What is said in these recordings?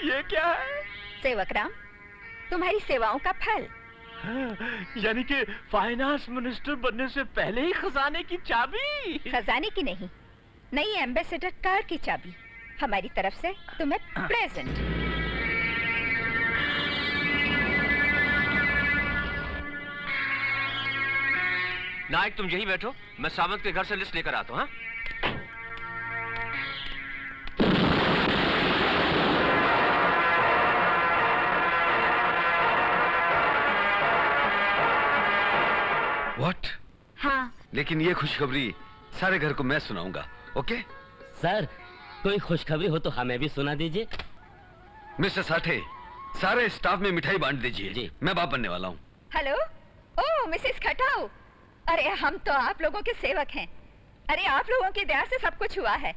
ये क्या है? सेवक राम, तुम्हारी सेवाओं का फल। यानी कि फाइनेंस मिनिस्टर बनने से पहले ही खजाने की चाबी। खजाने की नहीं, नई एम्बेसडर कार की चाबी हमारी तरफ से तुम्हें प्रेजेंट। नायक तुम यहीं बैठो, मैं सामंत के घर से लिस्ट लेकर आता हूँ। हाँ? What? हाँ। लेकिन ये खुशखबरी सारे घर को मैं सुनाऊंगा, ओके? सर, कोई खुशखबरी हो तो हमें भी सुना दीजिए। मिस्टर साठे, सारे स्टाफ में मिठाई बांट दीजिए जी। मैं बाप बनने वाला हूँ। हेलो, ओह मिसेस खटाऊ, अरे हम तो आप लोगों के सेवक हैं। अरे आप लोगों की दया से सब कुछ हुआ है।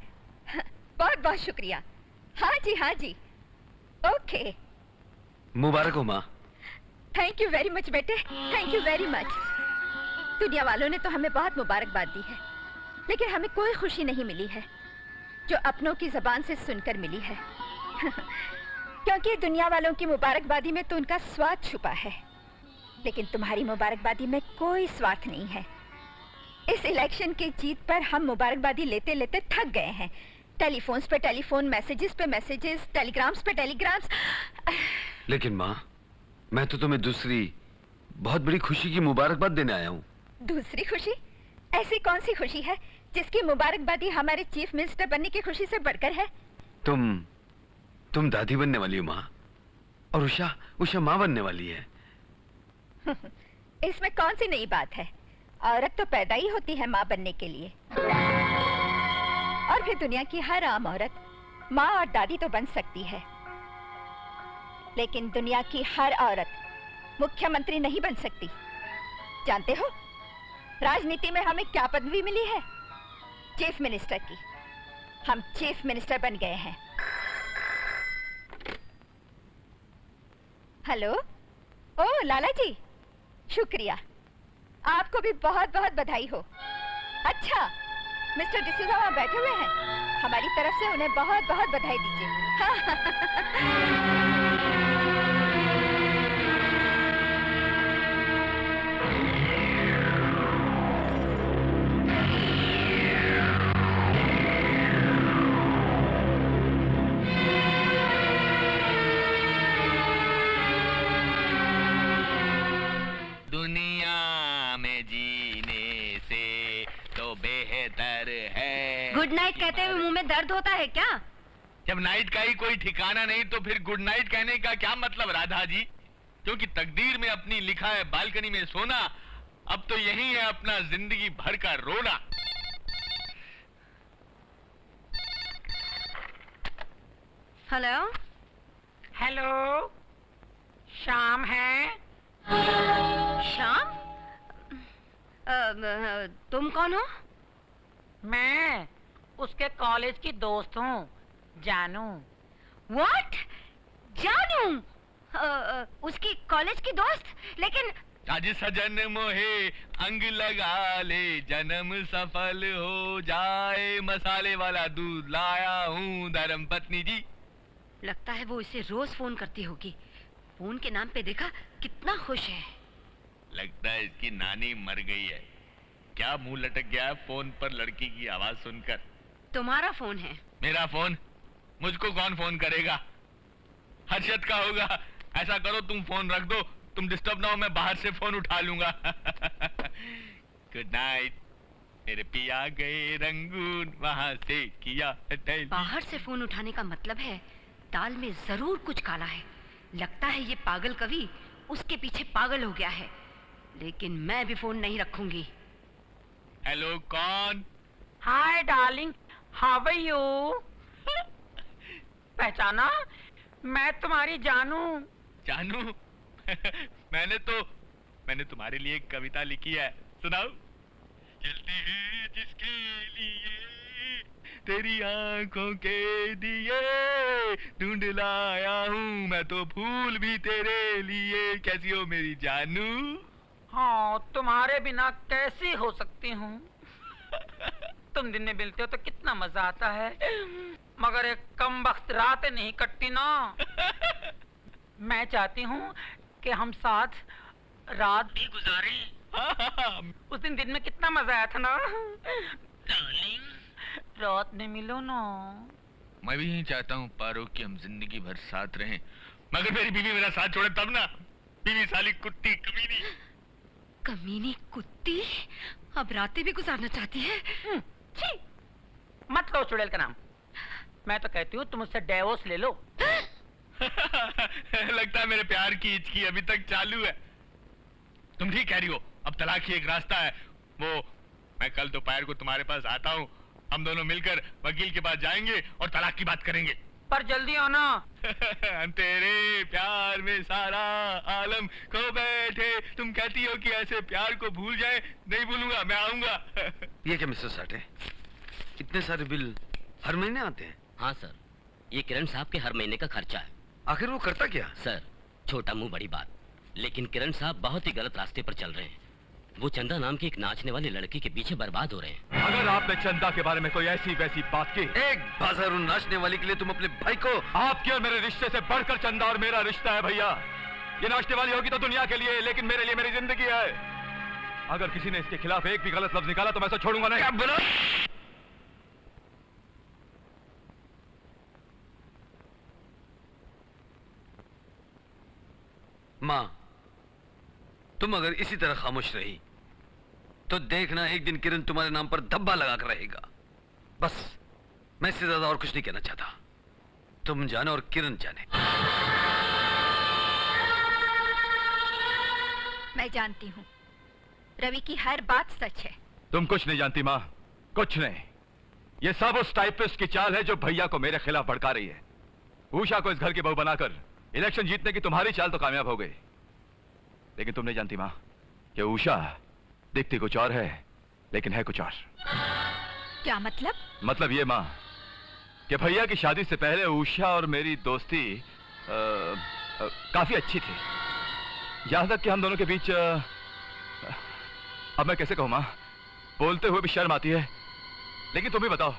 बहुत बहुत शुक्रिया। हाँ जी हाँ जी, ओके। मुबारक हो माँ। थैंक यू वेरी मच बेटे, थैंक यू वेरी मच। दुनिया वालों ने तो हमें बहुत मुबारकबाद दी है, लेकिन हमें कोई खुशी नहीं मिली है जो अपनों की जबान से सुनकर मिली है। क्योंकि दुनिया वालों की मुबारकबादी में तो उनका स्वार्थ छुपा है, लेकिन तुम्हारी मुबारकबादी में कोई स्वार्थ नहीं है। इस इलेक्शन की जीत पर हम मुबारकबादी लेते लेते थक गए हैं। टेलीफोन्स पे टेलीफोन, मैसेजेस पे मैसेजेस, टेलीग्राम्स पे टेलीग्राम्स। लेकिन माँ, मैं तो तुम्हें दूसरी बहुत बड़ी खुशी की मुबारकबाद देने आया हूँ। दूसरी खुशी? ऐसी कौन सी खुशी है जिसकी मुबारकबादी हमारे चीफ मिनिस्टर बनने की खुशी से बढ़कर है? तुम दादी बनने वाली हो माँ, और उषा माँ बनने वाली है। इसमें कौन सी नई बात है? औरत तो पैदा ही होती है माँ बनने के लिए, और फिर दुनिया की हर आम औरत माँ और दादी तो बन सकती है, लेकिन दुनिया की हर औरत मुख्यमंत्री नहीं बन सकती। जानते हो राजनीति में हमें क्या पदवी मिली है? चीफ मिनिस्टर की। हम चीफ मिनिस्टर बन गए हैं। हेलो, ओह लाला जी, शुक्रिया। आपको भी बहुत बहुत बधाई हो। अच्छा, मिस्टर डिसूजा वहाँ बैठे हुए हैं, हमारी तरफ से उन्हें बहुत बहुत बधाई दीजिए। गुड नाइट कहते हुए मुंह में दर्द होता है क्या? जब नाइट का ही कोई ठिकाना नहीं तो फिर गुड नाइट कहने का क्या मतलब राधा जी? क्योंकि तकदीर में अपनी लिखा है बालकनी में सोना, अब तो यही है अपना जिंदगी भर का रोना। हेलो हेलो, शाम है? शाम? तुम कौन हो? मैं उसके कॉलेज की दोस्त हूँ, जानू। What? जानू? उसकी कॉलेज की दोस्त? लेकिन आज सजन मोहे अंग लगा ले, जन्म सफल हो जाए, मसाले वाला दूध लाया हूँ धर्म पत्नी जी। लगता है वो इसे रोज फोन करती होगी। फोन के नाम पे देखा कितना खुश है। लगता है इसकी नानी मर गई है। क्या मुंह लटक गया है फोन पर लड़की की आवाज सुनकर? तुम्हारा फोन है। मेरा फोन? मुझको कौन फोन करेगा? हर्षद का होगा। ऐसा करो तुम फोन रख दो, तुम डिस्टर्ब ना हो, मैं बाहर से फोन उठा लूंगा। गुड नाइट मेरे पिया गए रंगून, वहां से किया। बाहर से फोन उठाने का मतलब है दाल में जरूर कुछ काला है। लगता है ये पागल कवि उसके पीछे पागल हो गया है, लेकिन मैं भी फोन नहीं रखूंगी। हेलो, कौन? Hi darling, how are you? पहचाना? मैं तुम्हारी जानू। जानू? मैंने तुम्हारे लिए एक कविता लिखी है, सुनाओ। चलते हैं जिसके लिए तेरी आंखों के दिए, ढूंढ लाया हूँ मैं तो फूल भी तेरे लिए। कैसी हो मेरी जानू? हाँ, तुम्हारे बिना कैसी हो सकती हूँ? तुम दिन में मिलते हो तो कितना मजा आता है। मगर एक कम वक्त रात नहीं कटती ना। मैं चाहती हूँ कि हम साथ रात भी गुजारें। उस दिन में कितना मजा आया था ना डार्लिंग, रात में मिलो ना। मैं भी यही चाहता हूँ पारो कि हम जिंदगी भर साथ रहें, मगर मेरी बीवी मेरा साथ छोड़े तब ना। बीवी साली कुत्ती कमीनी। कमीनी कुत्ती अब रातें भी गुजारना चाहती है। छी, मत लो चुड़ैल का नाम। मैं तो कहती हूँ तुम उससे डिवोर्स ले लो। लगता है मेरे प्यार की हिचकी अभी तक चालू है। तुम ठीक कह रही हो, अब तलाक ही एक रास्ता है। वो मैं कल दोपहर को तुम्हारे पास आता हूँ, हम दोनों मिलकर वकील के पास जाएंगे और तलाक की बात करेंगे। पर जल्दी आना। तेरे प्यार में सारा आलम खो बैठे। तुम कहती हो कि ऐसे प्यार को भूल जाए। नहीं भूलूंगा, मैं आऊंगा। ये क्या मिस्टर साठे, इतने सारे बिल हर महीने आते हैं? हाँ सर, ये किरण साहब के हर महीने का खर्चा है। आखिर वो करता क्या? सर, छोटा मुंह बड़ी बात, लेकिन किरण साहब बहुत ही गलत रास्ते पर चल रहे हैं। वो चंदा नाम की एक नाचने वाली लड़की के पीछे बर्बाद हो रहे हैं। अगर आपने चंदा के बारे में कोई ऐसी वैसी बात की, एक बाजार नाचने वाली के लिए तुम अपने भाई को। आपके और मेरे रिश्ते से बढ़कर चंदा और मेरा रिश्ता है भैया। ये नाचने वाली होगी तो दुनिया के लिए, लेकिन मेरे लिए मेरी जिंदगी है। अगर किसी ने इसके खिलाफ एक भी गलत लफ्ज निकाला तो मैं इसे छोड़ूंगा नहीं। क्या बोला? माँ, तुम अगर इसी तरह खामोश रही तो देखना एक दिन किरण तुम्हारे नाम पर धब्बा लगाकर रहेगा। बस, मैं इससे ज्यादा और कुछ नहीं कहना चाहता। तुम जाने और किरण जाने। मैं जानती हूँ रवि की हर बात सच है। तुम कुछ नहीं जानती माँ, कुछ नहीं। ये सब उस टाइपिस्ट की चाल है जो भैया को मेरे खिलाफ भड़का रही है। उषा को इस घर की बहू बनाकर इलेक्शन जीतने की तुम्हारी चाल तो कामयाब हो गई, लेकिन तुम नहीं जानती माँ कि उषा दिखती कुछ और है, लेकिन है कुछ और। क्या मतलब? मतलब ये माँ कि भैया की शादी से पहले उषा और मेरी दोस्ती काफी अच्छी थी। यहां तक कि हम दोनों के बीच अब मैं कैसे कहूँ माँ, बोलते हुए भी शर्म आती है। लेकिन तुम भी बताओ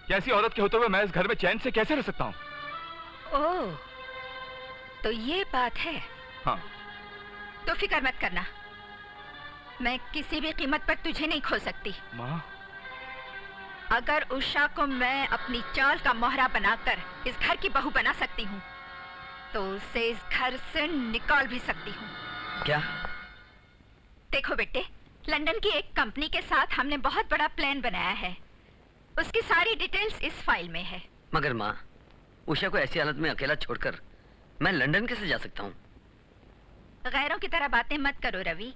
कि ऐसी औरत के होते हुए मैं इस घर में चैन से कैसे रह सकता हूँ? ओह, तो ये बात है। हाँ। तो फिक्र मत करना, मैं किसी भी कीमत पर तुझे नहीं खो सकती। माँ, अगर उषा को मैं अपनी चाल का मोहरा बनाकर इस घर की बहू बना सकती हूँ तो उसे इस घर से निकाल भी सकती हूँ। क्या? देखो बेटे, लंदन की एक कंपनी के साथ हमने बहुत बड़ा प्लान बनाया है। उसकी सारी डिटेल्स इस फाइल में है। मगर माँ, उषा को ऐसी हालत में अकेला छोड़कर मैं लंदन कैसे जा सकता हूँ? गैरों की तरह बातें मत करो रवि।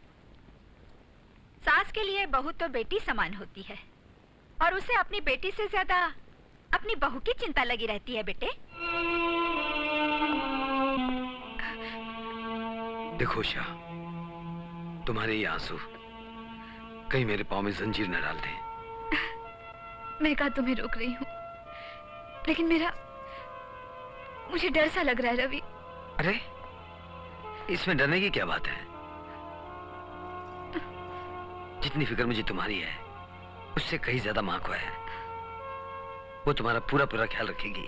सास के लिए बहू तो बेटी समान होती है और उसे अपनी बेटी से ज्यादा अपनी बहू की चिंता लगी रहती है। बेटे देखो उषा, तुम्हारे ये आंसू कहीं मेरे पाँव में जंजीर न डाल दें। मैं कहा तुम्हें रोक रही हूँ, लेकिन मुझे डर सा लग रहा है रवि। अरे, इसमें डरने की क्या बात है? जितनी फिक्र मुझे तुम्हारी है उससे कहीं ज्यादा माँ को है। वो तुम्हारा पूरा पूरा ख्याल रखेगी।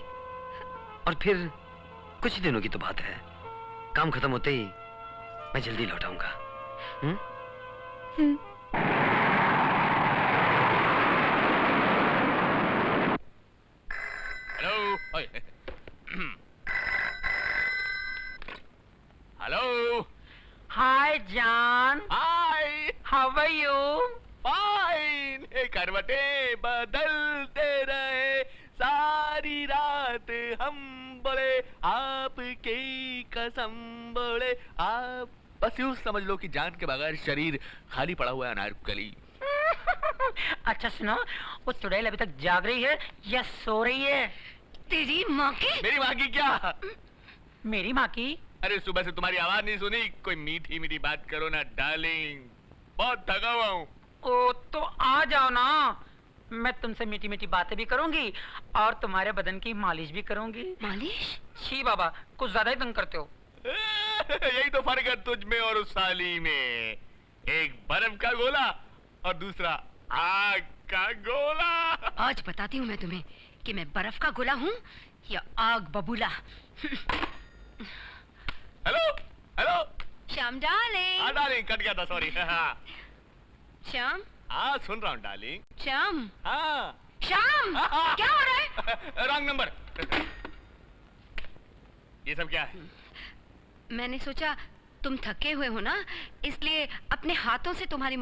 और फिर कुछ दिनों की तो बात है, काम खत्म होते ही मैं जल्दी लौट आऊंगा। हेलो। हेलो। हाय जान। Hi. How are you? Fine. करवटें बदलते रहे सारी रात हम बोले आपकी कसम बोले आप। बस यूं समझ लो कि जान के बगैर शरीर खाली पड़ा हुआ है अनारकली। अच्छा सुनो, वो चुड़ैल अभी तक जाग रही है या सो रही है? तेरी माँ की? मेरी माँ की क्या? मेरी माँ की? अरे सुबह से तुम्हारी आवाज नहीं सुनी। कोई मीठी मीठी बात करो ना डार्लिंग, बहुत थका हुआ हूँ। ओ तो आ जाओ ना, मैं तुमसे मीठी मीठी बातें भी करूंगी और तुम्हारे बदन की मालिश भी करूंगी। मालिश? छी बाबा, कुछ ज्यादा ही तंग करते हो। यही तो फर्क है तुझ में और उस साली में। एक बर्फ का गोला और दूसरा आग का गोला। आज बताती हूँ मैं तुम्हें कि मैं बर्फ का गोला हूँ या आग बबूला। Hello hello. श्याम डार्लिंग। हाँ डार्लिंग, कट गया था, सॉरी। श्याम। हाँ सुन रहा हूँ डार्लिंग। श्याम। हाँ श्याम, क्या हो रहा है? Wrong number. ये सब क्या है? मैंने सोचा तुम थके हुए हो ना, इसलिए अपने हाथों से तुम्हारी